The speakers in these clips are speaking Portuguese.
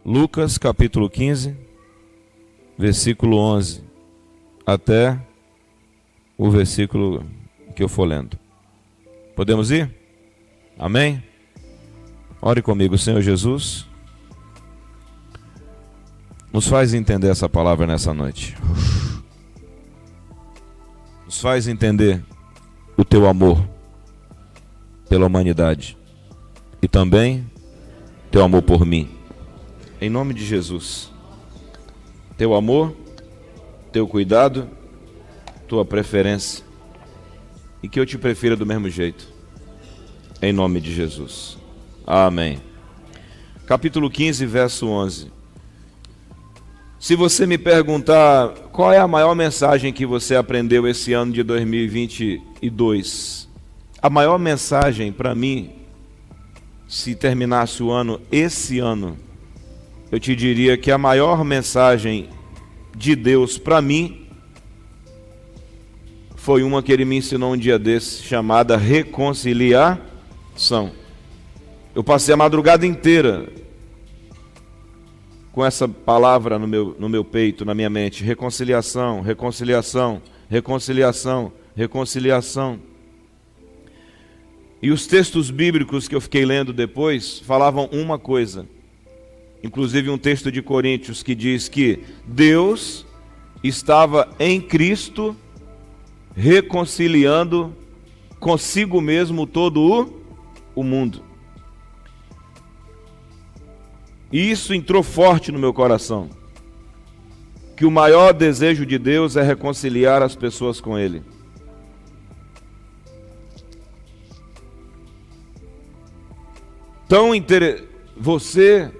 Lucas capítulo 15, versículo 11, até o versículo que eu for lendo. Podemos ir? Amém? Ore comigo. Senhor Jesus, nos faz entender essa palavra nessa noite. Nos faz entender o teu amor pela humanidade e também teu amor por mim. Em nome de Jesus, teu amor, teu cuidado, tua preferência, e que eu te prefira do mesmo jeito, em nome de Jesus, amém. Capítulo 15, verso 11. Se você me perguntar qual é a maior mensagem que você aprendeu esse ano de 2022, a maior mensagem para mim, se terminasse o ano esse ano, eu te diria que a maior mensagem de Deus para mim foi uma que ele me ensinou um dia desses, chamada reconciliação. Eu passei a madrugada inteira com essa palavra no meu peito, na minha mente: reconciliação, reconciliação, reconciliação, reconciliação. E os textos bíblicos que eu fiquei lendo depois falavam uma coisa. Inclusive um texto de Coríntios que diz que Deus estava em Cristo reconciliando consigo mesmo todo o mundo. E isso entrou forte no meu coração, que o maior desejo de Deus é reconciliar as pessoas com Ele. Então você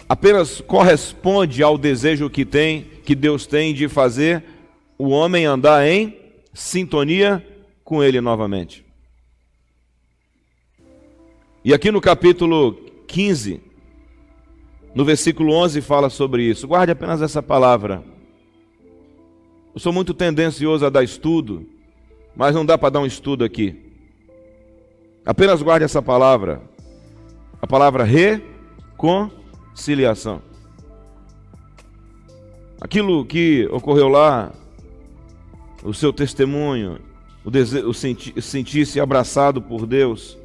apenas corresponde ao desejo que Deus tem de fazer o homem andar em sintonia com Ele novamente. E aqui no capítulo 15, no versículo 11, fala sobre isso. Guarde apenas essa palavra. Eu sou muito tendencioso a dar estudo, mas não dá para dar um estudo aqui. Apenas guarde essa palavra. A palavra reconciliação. Aquilo que ocorreu lá, o seu testemunho, o sentir-se abraçado por Deus.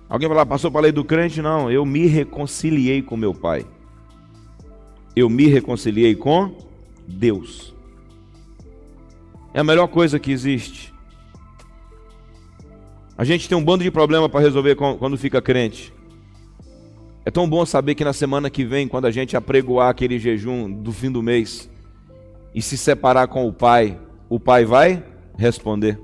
Alguém vai lá, passou para a lei do crente? Não, eu me reconciliei com meu pai. Eu me reconciliei com Deus. É a melhor coisa que existe. A gente tem um bando de problema para resolver quando fica crente. É tão bom saber que na semana que vem, quando a gente apregoar aquele jejum do fim do mês e se separar com o Pai vai responder.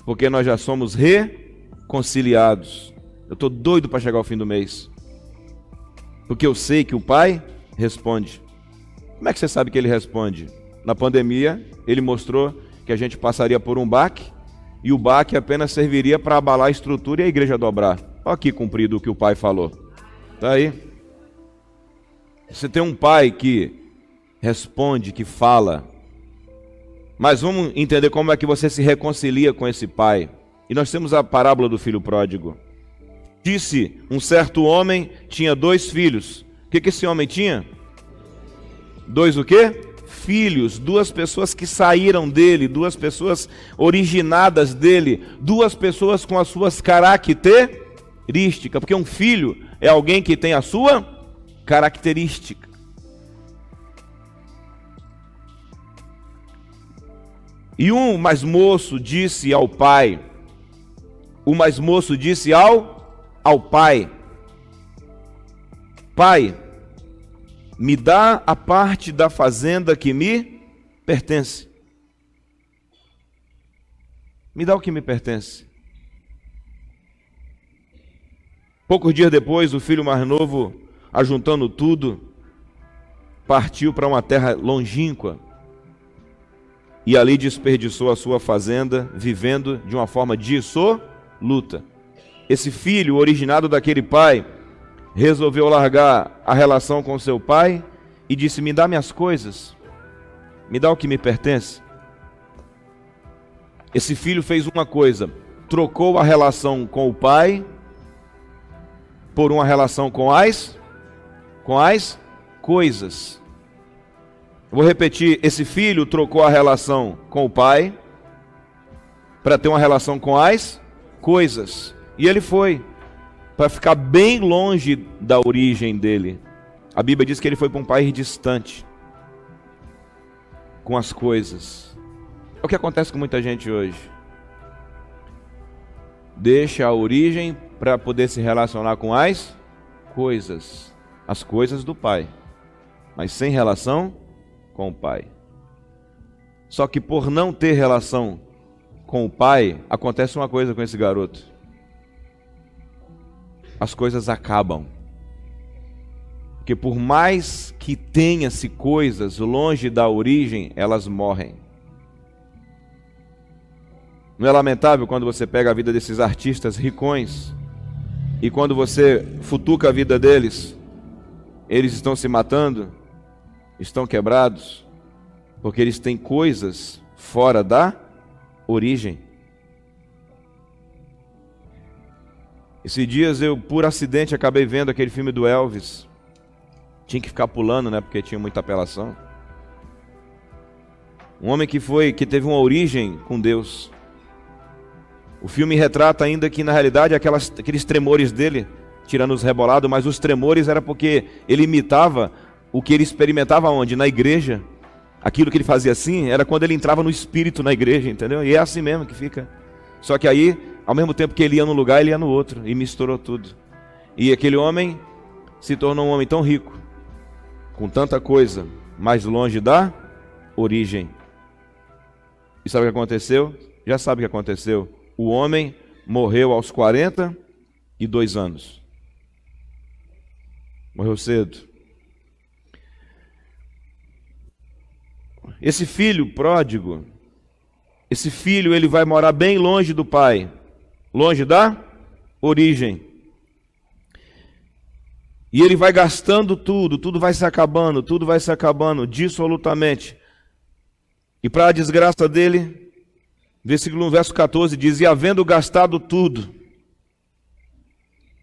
Porque nós já somos reconciliados. Eu estou doido para chegar ao fim do mês. Porque eu sei que o Pai responde. Como é que você sabe que Ele responde? Na pandemia, Ele mostrou que a gente passaria por um baque, e o baque apenas serviria para abalar a estrutura e a igreja dobrar. Olha aqui cumprido o que o Pai falou. Está aí. Você tem um Pai que responde, que fala. Mas vamos entender como é que você se reconcilia com esse Pai. E nós temos a parábola do filho pródigo. Disse, um certo homem tinha 2 filhos. O que esse homem tinha? 2 o quê? Filhos, 2 pessoas que saíram dele, 2 pessoas originadas dele, 2 pessoas com as suas características, porque um filho é alguém que tem a sua característica. E um mais moço disse ao pai, ao pai: Pai, me dá a parte da fazenda que me pertence. Me dá o que me pertence. Poucos dias depois, o filho mais novo, ajuntando tudo, partiu para uma terra longínqua e ali desperdiçou a sua fazenda, vivendo de uma forma dissoluta. Esse filho, originado daquele pai, resolveu largar a relação com seu pai e disse: me dá minhas coisas, me dá o que me pertence. Esse filho fez uma coisa: trocou a relação com o pai por uma relação com as coisas. Vou repetir, esse filho trocou a relação com o pai para ter uma relação com as coisas. E ele foi para ficar bem longe da origem dele. A Bíblia diz que ele foi para um país distante com as coisas. É o que acontece com muita gente hoje. Deixa a origem para poder se relacionar com as coisas do pai, mas sem relação com o pai. Só que por não ter relação com o pai, acontece uma coisa com esse garoto: as coisas acabam. Porque por mais que tenha-se coisas longe da origem, elas morrem. Não é lamentável quando você pega a vida desses artistas ricões e quando você futuca a vida deles, eles estão se matando, estão quebrados, porque eles têm coisas fora da origem. Esses dias eu, por acidente, acabei vendo aquele filme do Elvis. Tinha que ficar pulando, né, porque tinha muita apelação. Um homem que teve uma origem com Deus. O filme retrata ainda que, na realidade, aqueles tremores dele, tirando os rebolados, mas os tremores era porque ele imitava o que ele experimentava onde? Na igreja. Aquilo que ele fazia assim, era quando ele entrava no espírito na igreja, entendeu? E é assim mesmo que fica. Só que aí, ao mesmo tempo que ele ia num lugar, ele ia no outro, e misturou tudo. E aquele homem se tornou um homem tão rico, com tanta coisa, mais longe da origem. E sabe o que aconteceu? Já sabe o que aconteceu. O homem morreu aos 42 anos. Morreu cedo. Esse filho pródigo, ele vai morar bem longe do pai, longe da origem. E ele vai gastando tudo vai se acabando, dissolutamente. E para a desgraça dele, versículo 1, verso 14 diz: e havendo gastado tudo,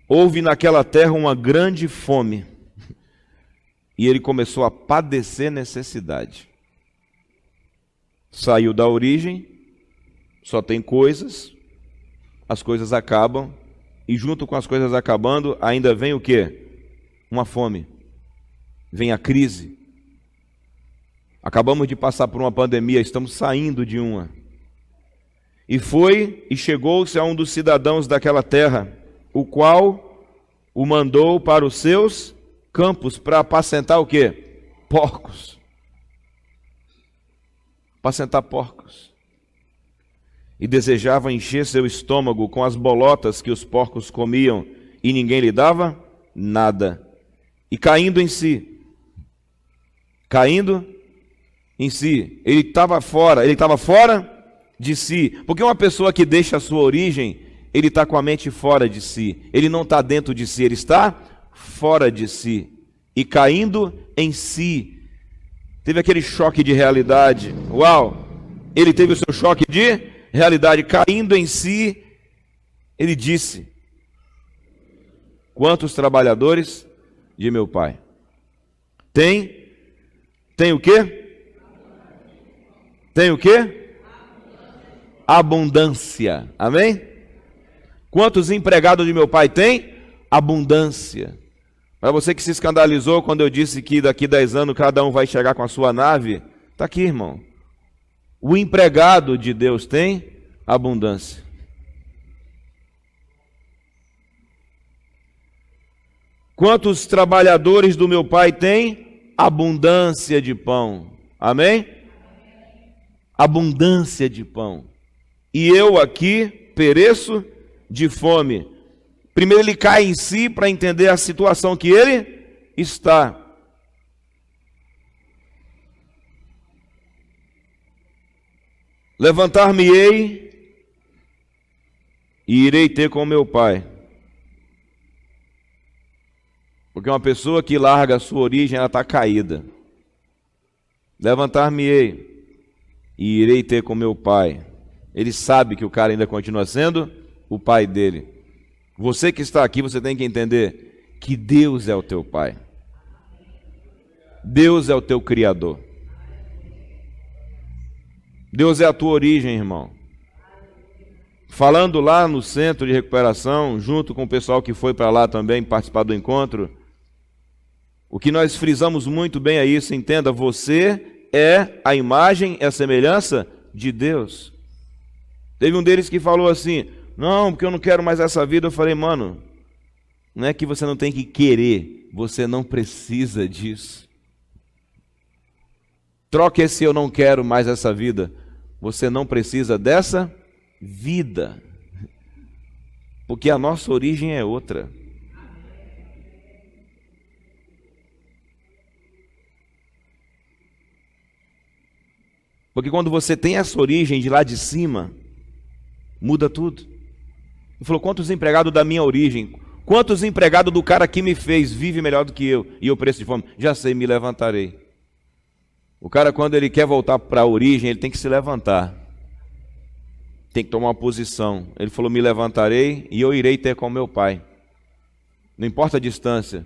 houve naquela terra uma grande fome, e ele começou a padecer necessidade. Saiu da origem, só tem coisas, as coisas acabam, e junto com as coisas acabando, ainda vem o quê? Uma fome, vem a crise. Acabamos de passar por uma pandemia, estamos saindo de uma. E chegou-se a um dos cidadãos daquela terra, o qual o mandou para os seus campos para apacentar o quê? Porcos. Apacentar porcos. E desejava encher seu estômago com as bolotas que os porcos comiam, e ninguém lhe dava nada. E caindo em si, ele estava fora de si, porque uma pessoa que deixa a sua origem, ele está com a mente fora de si, ele não está dentro de si, ele está fora de si, e caindo em si, teve aquele choque de realidade. Uau! Ele teve o seu choque de realidade, caindo em si, ele disse: quantos trabalhadores de meu pai tem o quê? Tem o quê? Abundância. Amém? Quantos empregados de meu pai tem? Abundância. Para você que se escandalizou quando eu disse que daqui 10 anos cada um vai chegar com a sua nave, está aqui, irmão. O empregado de Deus tem abundância. Quantos trabalhadores do meu pai têm? Abundância de pão. Amém? Abundância de pão. E eu aqui pereço de fome. Primeiro ele cai em si para entender a situação que ele está. Levantar-me-ei e irei ter com meu pai. Porque uma pessoa que larga a sua origem, ela está caída. Levantar-me-ei e irei ter com meu pai. Ele sabe que o cara ainda continua sendo o pai dele. Você que está aqui, você tem que entender que Deus é o teu Pai. Deus é o teu Criador. Deus é a tua origem, irmão. Falando lá no centro de recuperação, junto com o pessoal que foi para lá também participar do encontro, o que nós frisamos muito bem é isso, entenda, você é a imagem e a semelhança de Deus. Teve um deles que falou assim, não, porque eu não quero mais essa vida. Eu falei, mano, não é que você não tem que querer, você não precisa disso. Troque esse eu não quero mais essa vida, você não precisa dessa vida, porque a nossa origem é outra. Porque quando você tem essa origem de lá de cima, muda tudo. Ele falou, quantos empregados da minha origem, quantos empregados do cara que me fez vive melhor do que eu, e eu preço de fome? Já sei, me levantarei. O cara, quando ele quer voltar para a origem, ele tem que se levantar. Tem que tomar uma posição. Ele falou, me levantarei e eu irei ter com meu pai. Não importa a distância,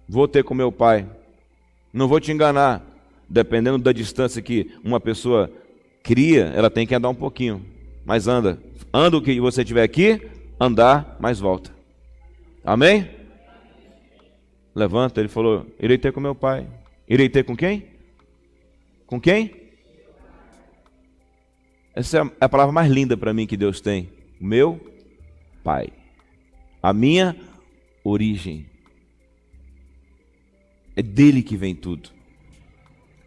vou ter com meu pai. Não vou te enganar. Dependendo da distância que uma pessoa cria, ela tem que andar um pouquinho. Mas anda. Anda o que você tiver aqui, andar, mas volta. Amém? Levanta, ele falou, irei ter com meu pai. Irei ter com quem? Com quem? Essa é a palavra mais linda para mim que Deus tem. Meu Pai. A minha origem. É dele que vem tudo.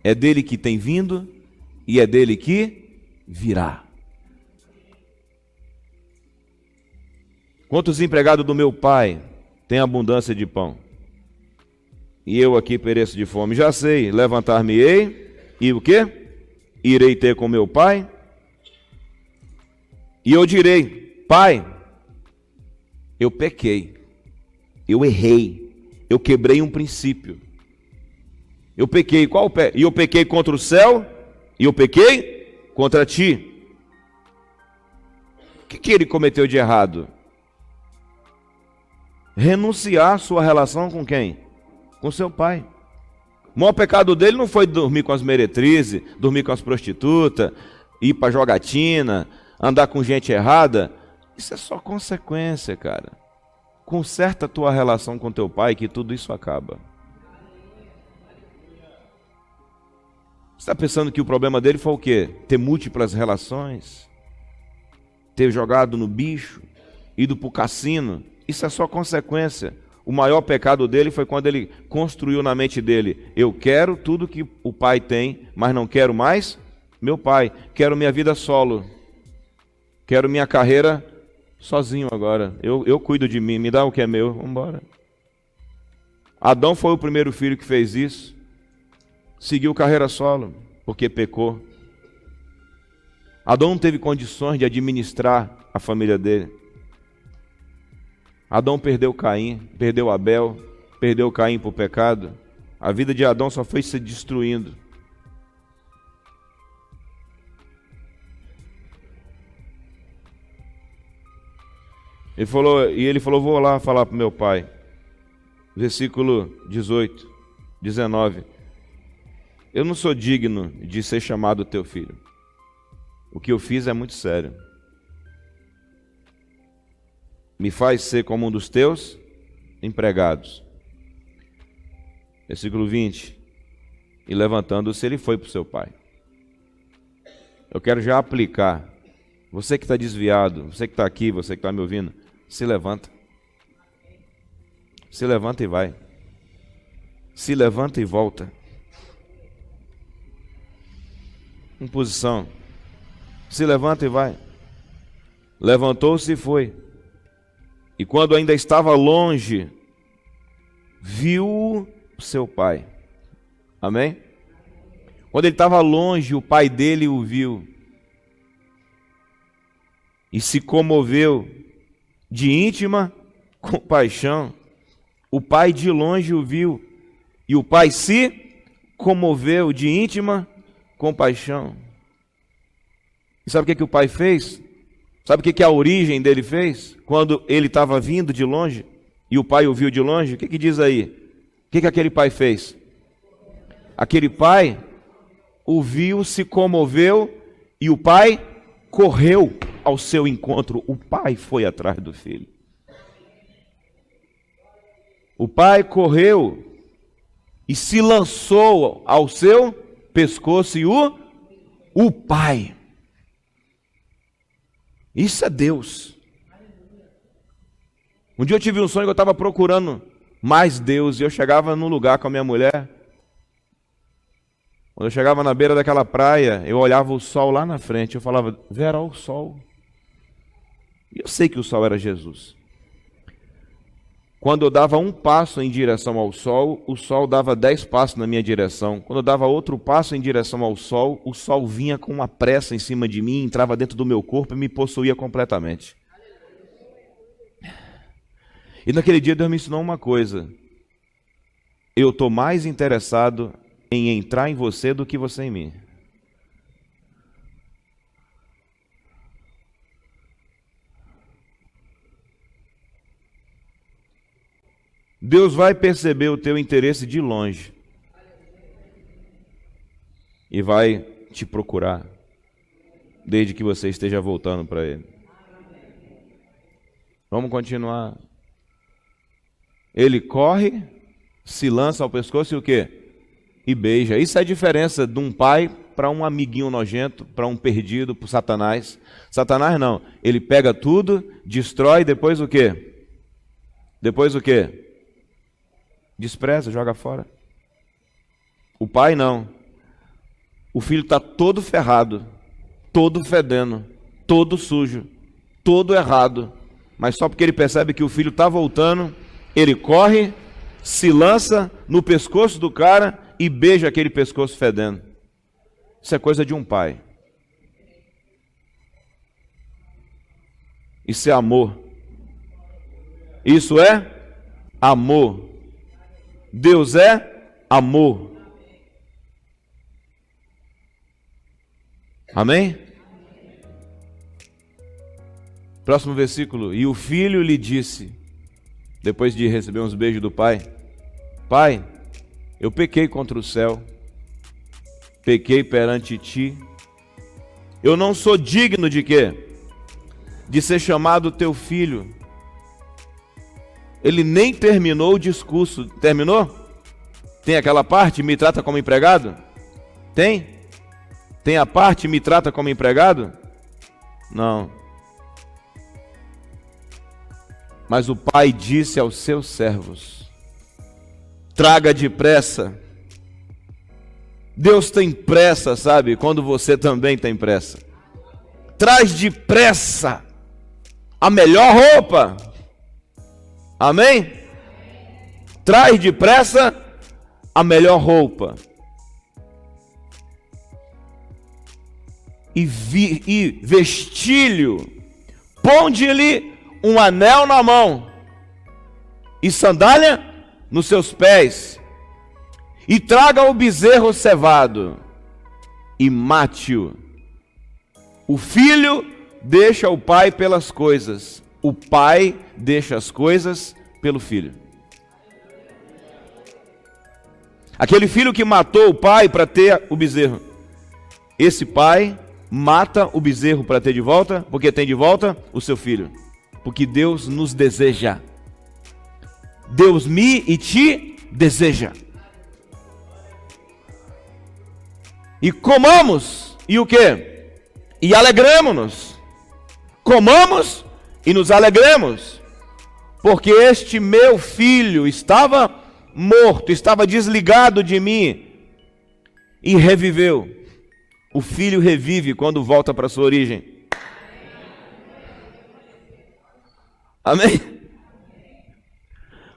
É dele que tem vindo e é dele que virá. Quantos empregados do meu pai têm abundância de pão? E eu aqui pereço de fome. Já sei, levantar-me-ei e o quê? Irei ter com meu pai. E eu direi, pai, eu pequei, eu errei, eu quebrei um princípio. Eu pequei, qual o pé? E eu pequei contra o céu, e eu pequei contra ti. O que ele cometeu de errado? Renunciar sua relação com quem? Com seu pai. O maior pecado dele não foi dormir com as meretrizes, dormir com as prostitutas, ir para jogatina, andar com gente errada. Isso é só consequência, cara. Conserta a tua relação com teu pai que tudo isso acaba. Você está pensando que o problema dele foi o quê? Ter múltiplas relações? Ter jogado no bicho? Ido para o cassino? Isso é só consequência. O maior pecado dele foi quando ele construiu na mente dele, eu quero tudo que o pai tem, mas não quero mais meu pai. Quero minha vida solo. Quero minha carreira sozinho agora. Eu cuido de mim, me dá o que é meu, vamos embora. Adão foi o primeiro filho que fez isso. Seguiu carreira solo, porque pecou. Adão não teve condições de administrar a família dele. Adão perdeu Caim, perdeu Abel, perdeu Caim por pecado. A vida de Adão só foi se destruindo. Ele falou, vou lá falar para o meu pai. Versículo 18, 19. Eu não sou digno de ser chamado teu filho. O que eu fiz é muito sério. Me faz ser como um dos teus empregados. Versículo 20. E levantando-se, ele foi para o seu pai. Eu quero já aplicar. Você que está desviado, você que está aqui, você que está me ouvindo, se levanta. Se levanta e vai. Se levanta e volta. Em posição. Se levanta e vai. Levantou-se e foi. E quando ainda estava longe, viu o seu pai. Amém? Quando ele estava longe, o pai dele o viu. E se comoveu de íntima compaixão. O pai de longe o viu. E o pai se comoveu de íntima compaixão. E sabe o que o pai fez? Sabe o que a origem dele fez? Quando ele estava vindo de longe? e o pai o viu de longe, o que diz aí? O que aquele pai fez? Aquele pai o viu, se comoveu, e o pai correu ao seu encontro. O pai foi atrás do filho. O pai correu e se lançou ao seu pescoço, e o pai. Isso é Deus. Um dia eu tive um sonho que eu estava procurando mais Deus, e eu chegava num lugar com a minha mulher. Quando eu chegava na beira daquela praia, eu olhava o sol lá na frente, eu falava, Vera, olha o sol. E eu sei que o sol era Jesus. Quando eu dava um passo em direção ao sol, o sol dava 10 passos na minha direção. Quando eu dava outro passo em direção ao sol, o sol vinha com uma pressa em cima de mim, entrava dentro do meu corpo e me possuía completamente. E naquele dia Deus me ensinou uma coisa. Eu estou mais interessado em entrar em você do que você em mim. Deus vai perceber o teu interesse de longe e vai te procurar, desde que você esteja voltando para Ele. Vamos continuar. Ele corre, se lança ao pescoço e o quê? E beija. Isso é a diferença de um pai para um amiguinho nojento, para um perdido, para Satanás. Satanás não, ele pega tudo, destrói, depois o quê? Depois o quê? Despreza, joga fora. O pai não. O filho está todo ferrado, todo fedendo, todo sujo, todo errado. Mas só porque ele percebe que o filho está voltando, ele corre, se lança no pescoço do cara e beija aquele pescoço fedendo. Isso é coisa de um pai. Isso é amor. Isso é amor. Deus é amor. Amém? Próximo versículo. E o filho lhe disse, depois de receber uns beijos do pai, Pai, eu pequei contra o céu, pequei perante ti, eu não sou digno de quê? De ser chamado teu filho. Ele nem terminou o discurso. Terminou? Tem aquela parte, me trata como empregado? Tem? Tem a parte, me trata como empregado? Não. Mas o pai disse aos seus servos, traga depressa. Deus tem pressa, sabe? Quando você também tem pressa. Traz depressa a melhor roupa. Amém? Traz depressa a melhor roupa. E vestilho, ponde-lhe um anel na mão e sandália nos seus pés. E traga o bezerro cevado e mate-o. O filho deixa o pai pelas coisas. O pai deixa as coisas pelo filho. Aquele filho que matou o pai para ter o bezerro. Esse pai mata o bezerro para ter de volta, porque tem de volta o seu filho. Porque Deus nos deseja. Deus me e te deseja. E comamos, e o quê? E alegremos-nos. Comamos e nos alegremos, porque este meu filho estava morto, estava desligado de mim e reviveu. O filho revive quando volta para sua origem. Amém?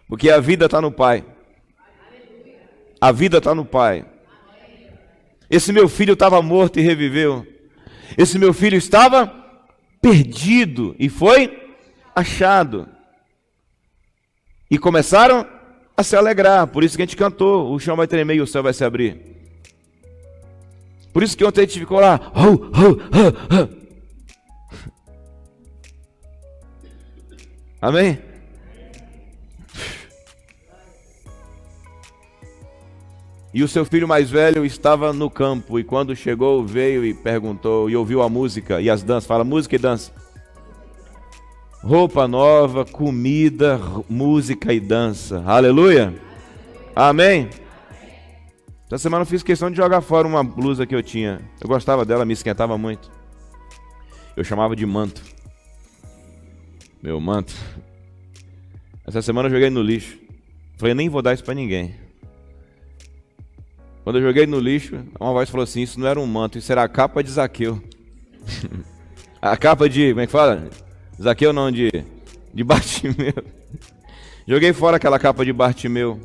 Porque a vida está no Pai. A vida está no Pai. Esse meu filho estava morto e reviveu. Esse meu filho estava perdido e foi achado. E começaram a se alegrar. Por isso que a gente cantou, o chão vai tremer e o céu vai se abrir. Por isso que ontem a gente ficou lá. Amém? E o seu filho mais velho estava no campo, e quando chegou, veio e perguntou, e ouviu a música e as danças. Fala, música e dança. Roupa nova, comida, música e dança. Aleluia. Amém. Essa semana eu fiz questão de jogar fora uma blusa que eu tinha. Eu gostava dela, me esquentava muito. Eu chamava de manto. Meu manto. Essa semana eu joguei no lixo. Falei, nem vou dar isso pra ninguém. Quando eu joguei no lixo, uma voz falou assim, isso não era um manto, isso era a capa de Zaqueu. A capa de, como é que fala? Zaqueu não, de Bartimeu. Joguei fora aquela capa de Bartimeu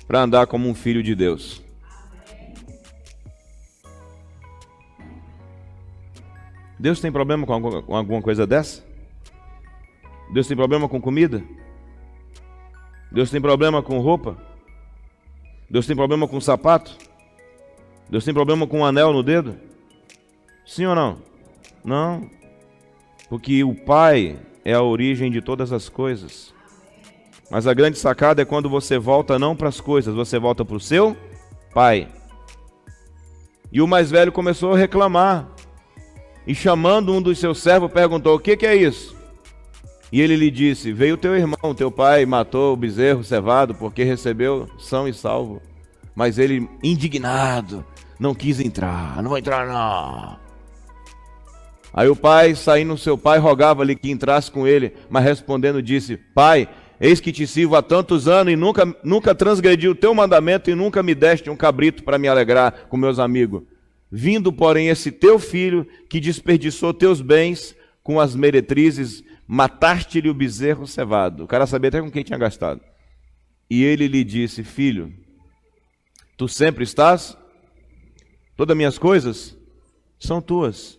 para andar como um filho de Deus. Deus tem problema com alguma coisa dessa? Deus tem problema com comida? Deus tem problema com roupa? Deus tem problema com sapato? Deus tem problema com um anel no dedo? Sim ou não? Não. Porque o Pai é a origem de todas as coisas. Mas a grande sacada é quando você volta não para as coisas, você volta para o seu Pai. E o mais velho começou a reclamar. E chamando um dos seus servos, perguntou, o que é isso? E ele lhe disse, veio teu irmão, teu pai matou o bezerro cevado, porque recebeu são e salvo. Mas ele, indignado, não quis entrar, não vou entrar não. Aí o pai, saindo seu pai, rogava-lhe que entrasse com ele, mas respondendo disse, pai, eis que te sirvo há tantos anos e nunca transgredi o teu mandamento e nunca me deste um cabrito para me alegrar com meus amigos. Vindo, porém, esse teu filho que desperdiçou teus bens com as meretrizes, mataste-lhe o bezerro cevado. O cara sabia até com quem tinha gastado. E ele lhe disse, filho, tu sempre estás? Todas as minhas coisas são tuas.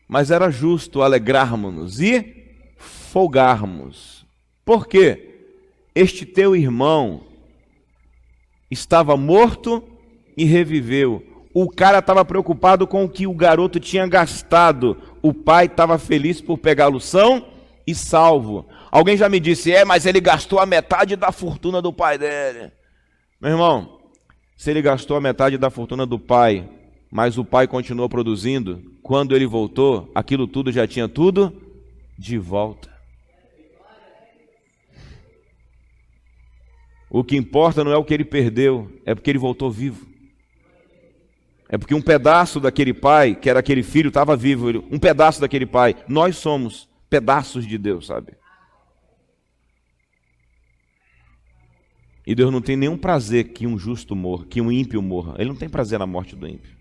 Mas era justo alegrarmos-nos e folgarmos. Por quê? Este teu irmão estava morto e reviveu. O cara estava preocupado com o que o garoto tinha gastado. O pai estava feliz por pegá-lo são e salvo. Alguém já me disse, mas ele gastou a metade da fortuna do pai dele. Meu irmão, se ele gastou a metade da fortuna do pai, mas o pai continuou produzindo, quando ele voltou, aquilo tudo já tinha tudo de volta. O que importa não é o que ele perdeu, é porque ele voltou vivo. É porque um pedaço daquele pai, que era aquele filho, estava vivo. Um pedaço daquele pai. Nós somos pedaços de Deus, sabe? E Deus não tem nenhum prazer que um justo morra, que um ímpio morra. Ele não tem prazer na morte do ímpio.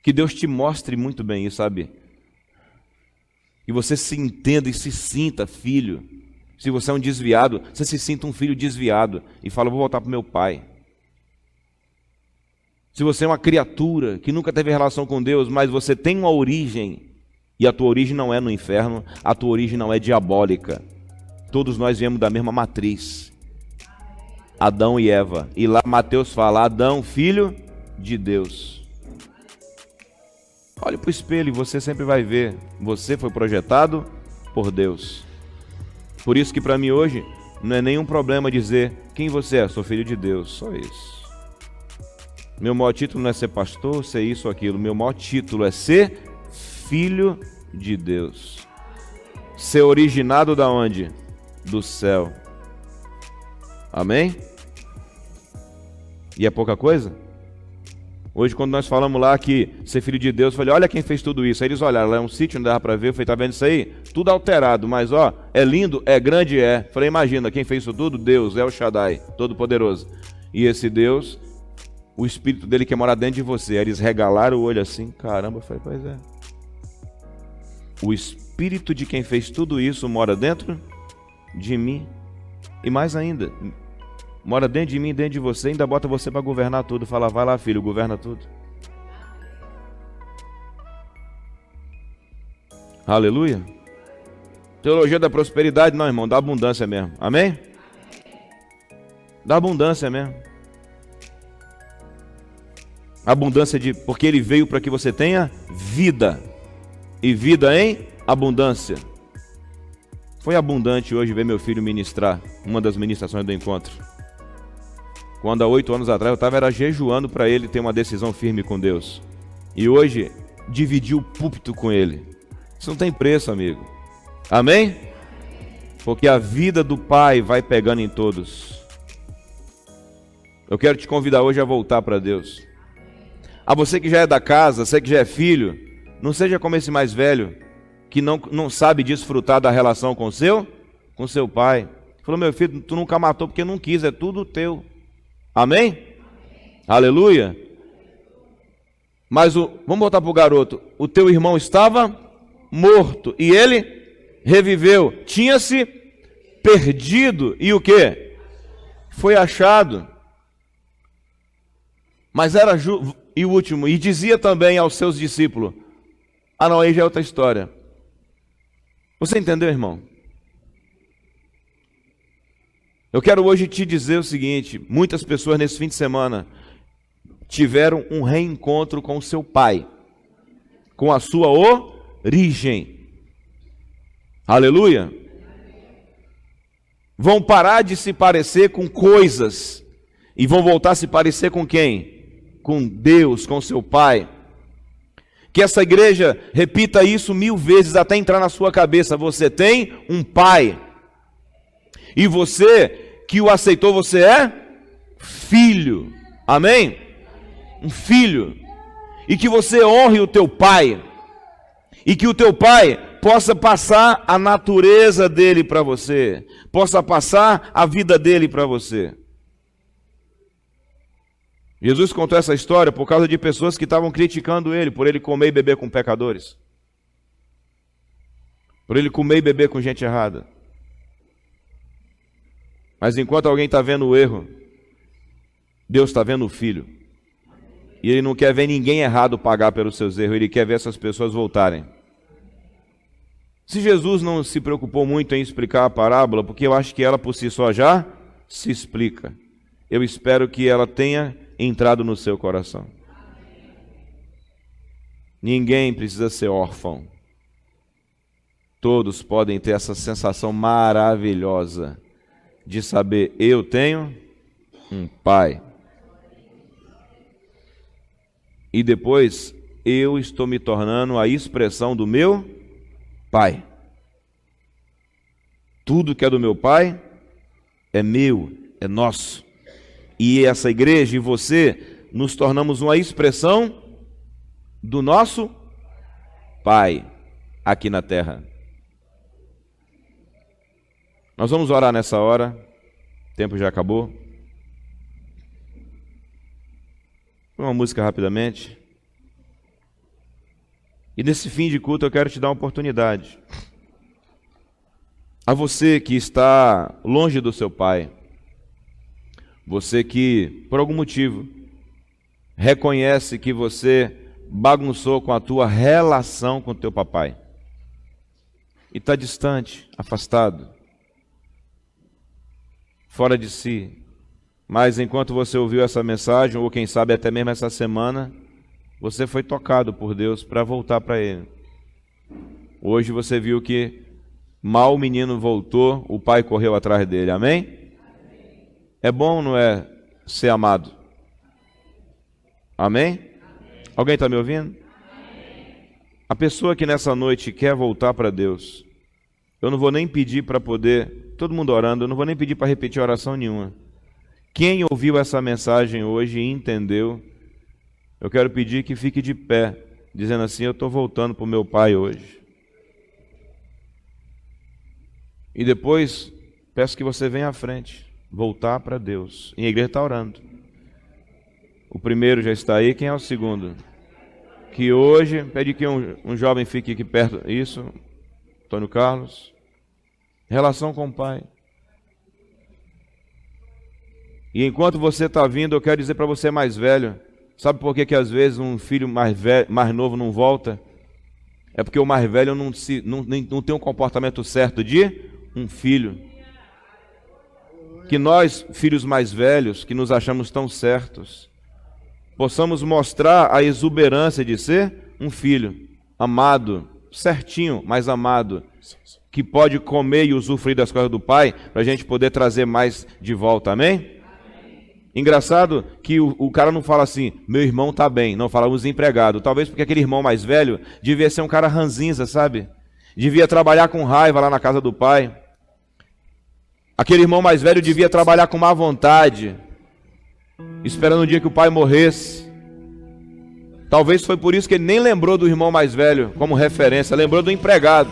Que Deus te mostre muito bem isso, sabe? Que você se entenda e se sinta filho. Se você é um desviado, você se sinta um filho desviado. E fala, vou voltar para o meu pai. Se você é uma criatura que nunca teve relação com Deus, mas você tem uma origem, e a tua origem não é no inferno, a tua origem não é diabólica. Todos nós viemos da mesma matriz. Adão e Eva. E lá Mateus fala, Adão, filho de Deus. Olhe para o espelho e você sempre vai ver. Você foi projetado por Deus. Por isso que para mim hoje não é nenhum problema dizer quem você é. Sou filho de Deus, só isso. Meu maior título não é ser pastor, ser isso ou aquilo. Meu maior título é ser filho de Deus. Ser originado da onde? Do céu. Amém? E é pouca coisa? Hoje, quando nós falamos lá que ser filho de Deus, eu falei, olha quem fez tudo isso. Aí eles olharam, lá é um sítio, não dava para ver. Eu falei, tá vendo isso aí? Tudo alterado, mas ó, é lindo, é grande, é. Eu falei, imagina, quem fez isso tudo? Deus, é o Shaddai, Todo-Poderoso. E esse Deus, o Espírito dele quer morar dentro de você. Aí eles regalaram o olho assim, caramba, eu falei, pois é. O Espírito de quem fez tudo isso mora dentro de mim. E mais ainda, mora dentro de mim, dentro de você, ainda bota você para governar tudo. Fala, vai lá filho, governa tudo. Aleluia. Teologia da prosperidade, não irmão, da abundância mesmo. Amém? Da abundância mesmo. Abundância porque ele veio para que você tenha vida. E vida em abundância. Foi abundante hoje ver meu filho ministrar uma das ministrações do encontro. quando há 8 anos atrás eu estava jejuando para ele ter uma decisão firme com Deus. E hoje, dividi o púlpito com ele. Isso não tem preço, amigo. Amém? Porque a vida do Pai vai pegando em todos. Eu quero te convidar hoje a voltar para Deus. A você que já é da casa, você que já é filho, não seja como esse mais velho, que não sabe desfrutar da relação com seu pai. Falou, meu filho, tu nunca matou porque não quis, é tudo teu. Amém? Aleluia. Mas vamos voltar para o garoto. O teu irmão estava morto e ele reviveu. Tinha-se perdido e o quê? Foi achado. Mas era e o último, e dizia também aos seus discípulos. Ah não, aí já é outra história. Você entendeu, irmão? Eu quero hoje te dizer o seguinte, muitas pessoas nesse fim de semana tiveram um reencontro com o seu pai, com a sua origem. Aleluia! Vão parar de se parecer com coisas e vão voltar a se parecer com quem? Com Deus, com seu pai. Que essa igreja repita isso 1000 vezes até entrar na sua cabeça. Você tem um pai. E você que o aceitou, você é filho. Amém? Um filho. E que você honre o teu pai. E que o teu pai possa passar a natureza dele para você. Possa passar a vida dele para você. Jesus contou essa história por causa de pessoas que estavam criticando ele, por ele comer e beber com pecadores. Por ele comer e beber com gente errada. Mas enquanto alguém está vendo o erro, Deus está vendo o filho. E ele não quer ver ninguém errado pagar pelos seus erros, ele quer ver essas pessoas voltarem. Se Jesus não se preocupou muito em explicar a parábola, porque eu acho que ela por si só já se explica. Eu espero que ela tenha entrado no seu coração. Ninguém precisa ser órfão. Todos podem ter essa sensação maravilhosa de saber, eu tenho um pai. E depois, eu estou me tornando a expressão do meu pai. Tudo que é do meu pai é meu, é nosso. E essa igreja e você nos tornamos uma expressão do nosso Pai aqui na terra. Nós vamos orar nessa hora. O tempo já acabou. Uma música rapidamente. E nesse fim de culto eu quero te dar uma oportunidade. A você que está longe do seu pai. Você que, por algum motivo, reconhece que você bagunçou com a tua relação com o teu papai. E está distante, afastado, fora de si. Mas enquanto você ouviu essa mensagem, ou quem sabe até mesmo essa semana, você foi tocado por Deus para voltar para Ele. Hoje você viu que mal o menino voltou, o pai correu atrás dele, amém? É bom, não é, ser amado? Amém? Alguém está me ouvindo? A pessoa que nessa noite quer voltar para Deus, eu não vou nem pedir para poder, todo mundo orando, eu não vou nem pedir para repetir oração nenhuma. Quem ouviu essa mensagem hoje e entendeu, eu quero pedir que fique de pé, dizendo assim, eu estou voltando para o meu pai hoje. E depois, peço que você venha à frente. Voltar para Deus. E a igreja está orando. O primeiro já está aí. Quem é o segundo? Que hoje, pede que um jovem fique aqui perto. Isso, Antônio Carlos. Relação com o pai. E enquanto você está vindo, eu quero dizer para você mais velho. Sabe por que às vezes um filho mais novo não volta? É porque o mais velho não tem um comportamento certo de um filho. Que nós, filhos mais velhos, que nos achamos tão certos, possamos mostrar a exuberância de ser um filho amado, certinho, mas amado, que pode comer e usufruir das coisas do Pai, para a gente poder trazer mais de volta, amém? Engraçado que o cara não fala assim, meu irmão tá bem. Não, fala os empregados. Talvez porque aquele irmão mais velho devia ser um cara ranzinza, sabe? Devia trabalhar com raiva lá na casa do pai. Aquele irmão mais velho devia trabalhar com má vontade, esperando o dia que o pai morresse. Talvez foi por isso que ele nem lembrou do irmão mais velho como referência, lembrou do empregado.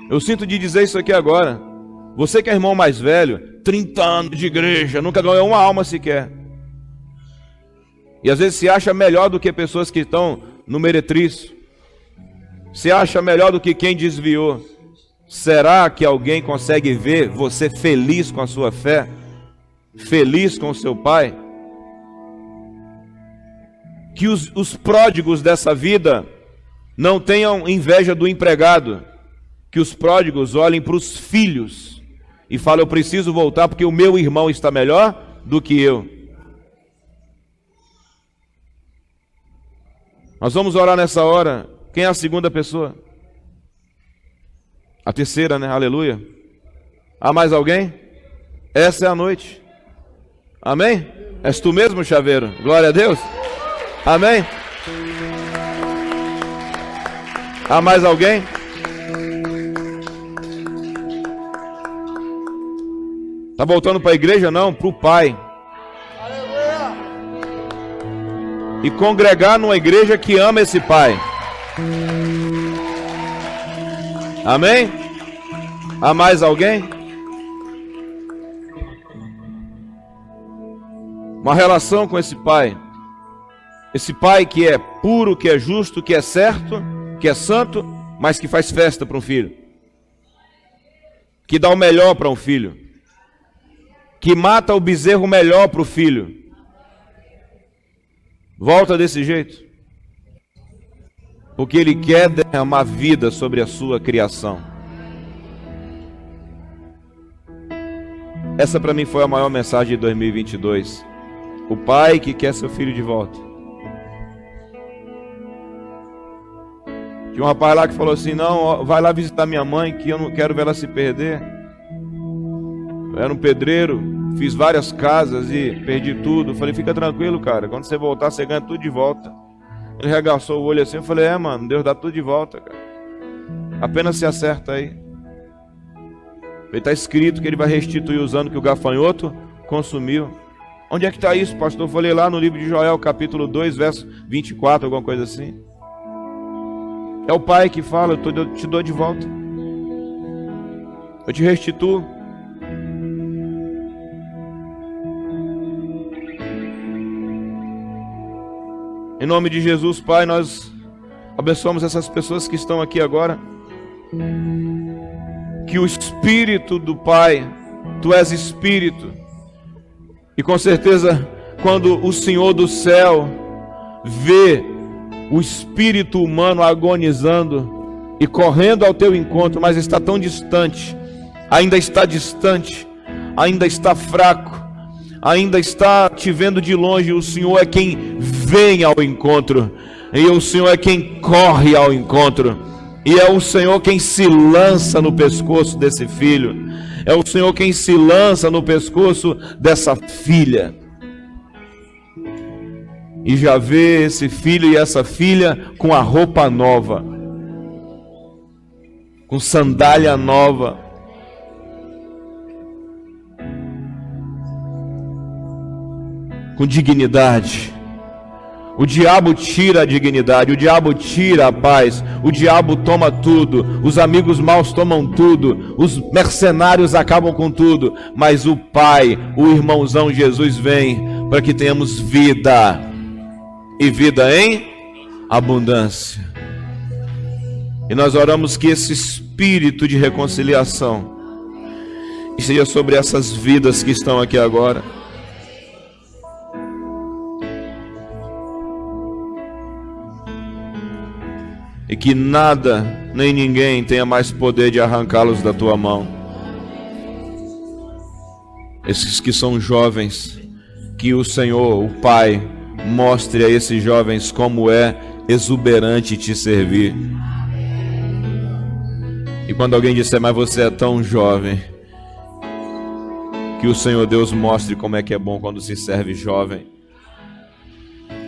Eu sinto de dizer isso aqui agora. Você que é irmão mais velho, 30 anos de igreja, nunca ganhou uma alma sequer. E às vezes se acha melhor do que pessoas que estão no meretrício. Se acha melhor do que quem desviou. Será que alguém consegue ver você feliz com a sua fé? Feliz com o seu pai? Que os pródigos dessa vida não tenham inveja do empregado. Que os pródigos olhem para os filhos e falem, eu preciso voltar porque o meu irmão está melhor do que eu. Nós vamos orar nessa hora. Quem é a segunda pessoa? A terceira, né? Aleluia. Há mais alguém? Essa é a noite. Amém? És tu mesmo, chaveiro? Glória a Deus. Amém? Há mais alguém? Tá voltando para a igreja? Não, para o Pai. E congregar numa igreja que ama esse Pai. Amém? Há mais alguém? Uma relação com esse Pai. Esse Pai que é puro, que é justo, que é certo, que é santo, mas que faz festa para um filho. Que dá o melhor para um filho. Que mata o bezerro melhor para o filho. Volta desse jeito. Porque Ele quer derramar vida sobre a sua criação. Essa para mim foi a maior mensagem de 2022. O pai que quer seu filho de volta. Tinha um rapaz lá que falou assim, não, vai lá visitar minha mãe que eu não quero ver ela se perder. Eu era um pedreiro, fiz várias casas e perdi tudo. Eu falei, fica tranquilo, cara, quando você voltar você ganha tudo de volta. Ele regaçou o olho assim, eu falei, mano, Deus dá tudo de volta, cara. Apenas se acerta aí. Está escrito que Ele vai restituir os anos que o gafanhoto consumiu. Onde é que está isso, pastor? Eu falei lá no livro de Joel, capítulo 2, verso 24, alguma coisa assim. É o Pai que fala, eu te dou de volta. Eu te restituo. Em nome de Jesus, Pai, nós abençoamos essas pessoas que estão aqui agora. Que o Espírito do Pai, Tu és Espírito. E com certeza, quando o Senhor do céu vê o espírito humano agonizando e correndo ao Teu encontro, mas está tão distante, ainda está fraco, ainda está te vendo de longe, o Senhor é quem vem ao encontro, e o Senhor é quem corre ao encontro, e é o Senhor quem se lança no pescoço desse filho, é o Senhor quem se lança no pescoço dessa filha, e já vê esse filho e essa filha com a roupa nova, com sandália nova, com dignidade. O diabo tira a dignidade, o diabo tira a paz, o diabo toma tudo, os amigos maus tomam tudo, os mercenários acabam com tudo, mas o Pai, o irmãozão Jesus vem para que tenhamos vida, e vida em abundância. E nós oramos que esse espírito de reconciliação seja sobre essas vidas que estão aqui agora. E que nada, nem ninguém tenha mais poder de arrancá-los da tua mão. Esses que são jovens, que o Senhor, o Pai, mostre a esses jovens como é exuberante te servir. E quando alguém disser, mas você é tão jovem, Que o Senhor Deus mostre como é que é bom quando se serve jovem.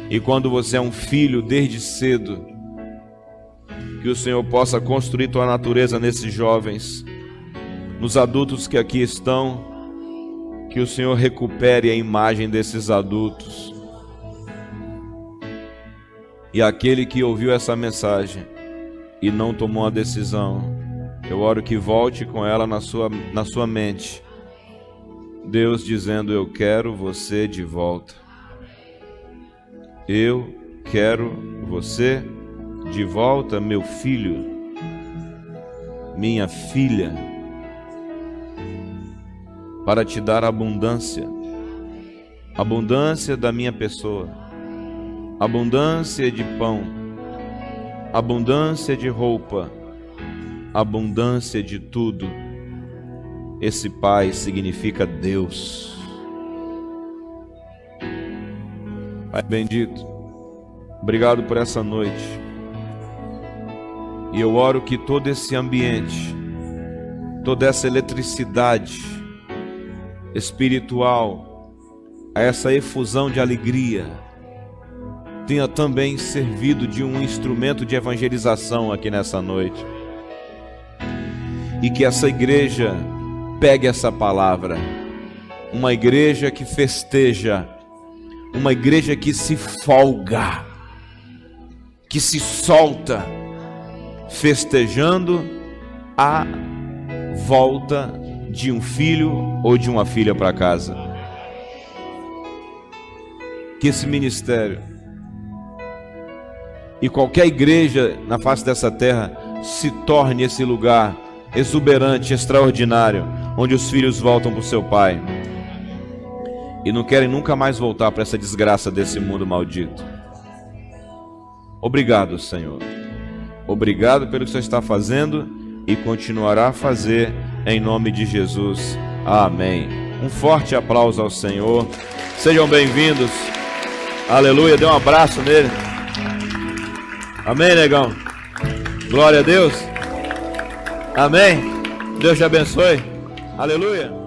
E quando você é um filho desde cedo, que o Senhor possa construir tua natureza nesses jovens, nos adultos que aqui estão, que o Senhor recupere a imagem desses adultos. E aquele que ouviu essa mensagem e não tomou a decisão, eu oro que volte com ela na sua mente. Deus dizendo: eu quero você de volta. Eu quero você de volta, meu filho, minha filha, para te dar abundância, abundância da minha pessoa, abundância de pão, abundância de roupa, abundância de tudo. Esse Pai significa Deus. Pai bendito, obrigado por essa noite. E eu oro que todo esse ambiente, toda essa eletricidade espiritual, essa efusão de alegria, tenha também servido de um instrumento de evangelização aqui nessa noite. E que essa igreja pegue essa palavra, uma igreja que festeja, uma igreja que se folga, que se solta, festejando a volta de um filho ou de uma filha para casa. Que esse ministério e qualquer igreja na face dessa terra se torne esse lugar exuberante, extraordinário, onde os filhos voltam para o seu pai e não querem nunca mais voltar para essa desgraça desse mundo maldito. Obrigado, Senhor. Obrigado pelo que o Senhor está fazendo e continuará a fazer, em nome de Jesus. Amém. Um forte aplauso ao Senhor. Sejam bem-vindos. Aleluia. Dê um abraço nele. Amém, negão. Glória a Deus. Amém. Deus te abençoe. Aleluia.